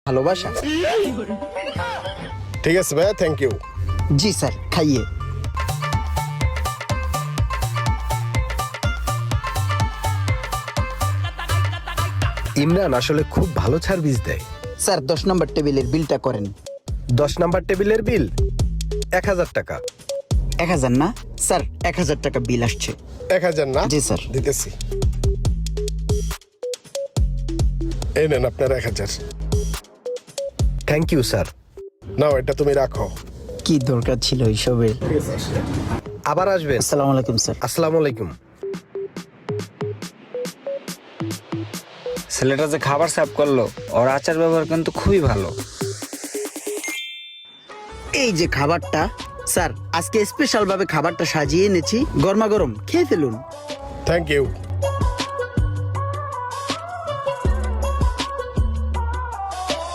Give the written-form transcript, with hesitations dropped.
ভালোবাসা। ঠিক আছে ভাইয়া, থ্যাংক ইউ। জি স্যার, খাইয়ে। ইমরান আসলে খুব ভালো সার্ভিস দেয়। স্যার 10 নম্বর টেবিলের বিলটা করেন। 10 নাম্বার টেবিলের বিল 1000 টাকা। 1000 না স্যার, 1000 টাকা বিল আসছে। 1000 না? জি স্যার। দিতেছি। এই নেন আপনার 1000। Thank you sir. নাও এটা তুমি রাখো। কি দরকার ছিল এইসবের? আবার আসবেন। আসসালামু আলাইকুম স্যার। আসসালামু আলাইকুম। ছেলেটা যে খাবার সার্ভ করলো, ওর আচার ব্যবহার কিন্তু খুবই ভালো। এই যে খাবারটা স্যার, আজকে স্পেশাল ভাবে খাবারটা সাজিয়ে এনেছি, গরমা গরম খেয়ে ফেলুন। Thank you.